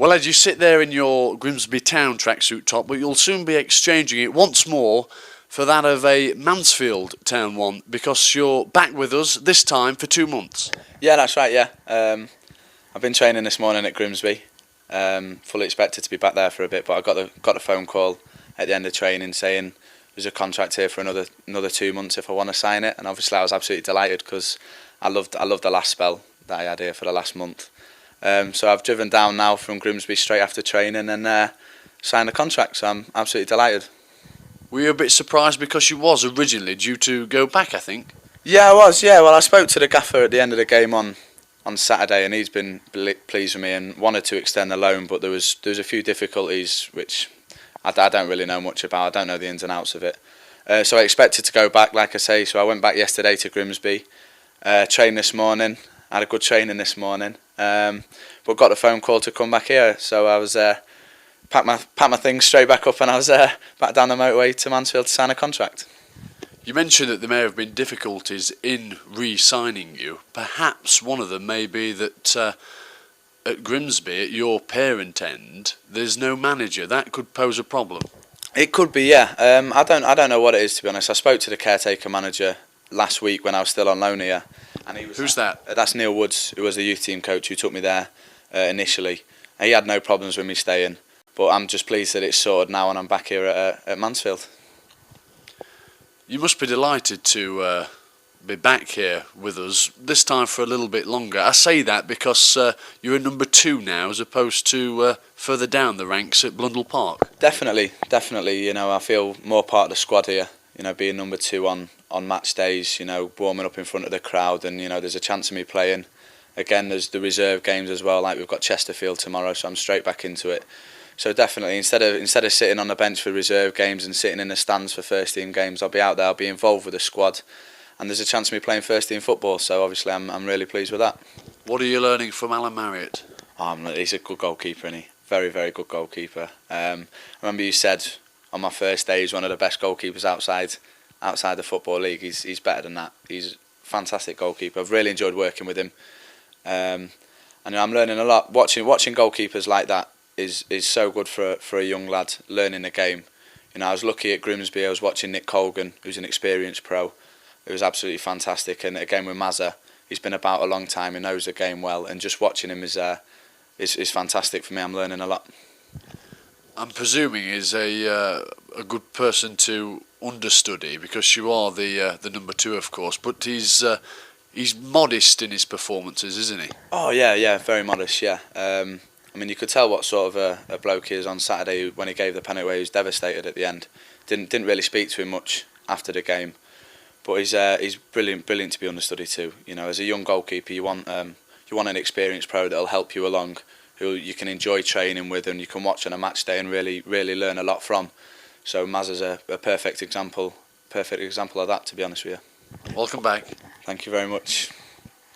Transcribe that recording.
Well, Ed, you sit there in your Grimsby Town tracksuit top, but you'll soon be exchanging it once more for that of a Mansfield Town one, because you're back with us this time for 2 months. Yeah, that's right, yeah. I've been training this morning at Grimsby. Fully expected to be back there for a bit, but I got a phone call at the end of training saying there's a contract here for another 2 months if I want to sign it, and obviously I was absolutely delighted because I loved the last spell that I had here for the last month. So I've driven down now from Grimsby straight after training and signed a contract, so I'm absolutely delighted. Were you a bit surprised because you was originally due to go back, I think? Yeah, I was, yeah. Well, I spoke to the gaffer at the end of the game on Saturday, and he's been pleased with me and wanted to extend the loan, but there was a few difficulties which I don't really know much about. I don't know the ins and outs of it. So I expected to go back, like I say. So I went back yesterday to Grimsby, trained this morning, had a good training this morning, but got a phone call to come back here. So I was packed my things straight back up, and I was back down the motorway to Mansfield to sign a contract. You mentioned that there may have been difficulties in re-signing you. Perhaps one of them may be that at Grimsby, at your parent end, there's no manager. That could pose a problem. It could be, yeah. I don't know what it is, to be honest. I spoke to the caretaker manager last week when I was still on loan here, and he was. Who's that? That's Neil Woods, who was the youth team coach who took me there initially. And he had no problems with me staying, but I'm just pleased that it's sorted now and I'm back here at Mansfield. You must be delighted to be back here with us, this time for a little bit longer. I say that because you're in number 2 now as opposed to further down the ranks at Blundell Park. Definitely. You know, I feel more part of the squad here, you know, being number 2 on match days, you know, warming up in front of the crowd, and, you know, there's a chance of me playing. Again, there's the reserve games as well, like we've got Chesterfield tomorrow, so I'm straight back into it. So definitely, instead of sitting on the bench for reserve games and sitting in the stands for first team games, I'll be out there, I'll be involved with the squad, and there's a chance of me playing first team football, so obviously I'm really pleased with that. What are you learning from Alan Marriott? He's a good goalkeeper, isn't he? Very, very good goalkeeper. I remember you said on my first day he's one of the best goalkeepers outside the Football League. He's better than that. He's a fantastic goalkeeper. I've really enjoyed working with him. And I'm learning a lot. Watching goalkeepers like that is so good for a young lad learning the game. You know, I was lucky at Grimsby. I was watching Nick Colgan, who's an experienced pro. It was absolutely fantastic. And again with Mazza, he's been about a long time. He knows the game well, and just watching him is fantastic for me. I'm learning a lot. I'm presuming he's a good person to understudy, because you are the number 2, of course. But he's modest in his performances, isn't he? Oh yeah, very modest. Yeah. I mean, you could tell what sort of a bloke he is on Saturday when he gave the penalty away. He was devastated at the end. Didn't really speak to him much after the game, but he's brilliant to be understudied too. You know, as a young goalkeeper, you want an experienced pro that'll help you along, who you can enjoy training with and you can watch on a match day and really learn a lot from. So Maz is a perfect example of that, to be honest with you. Welcome back. Thank you very much.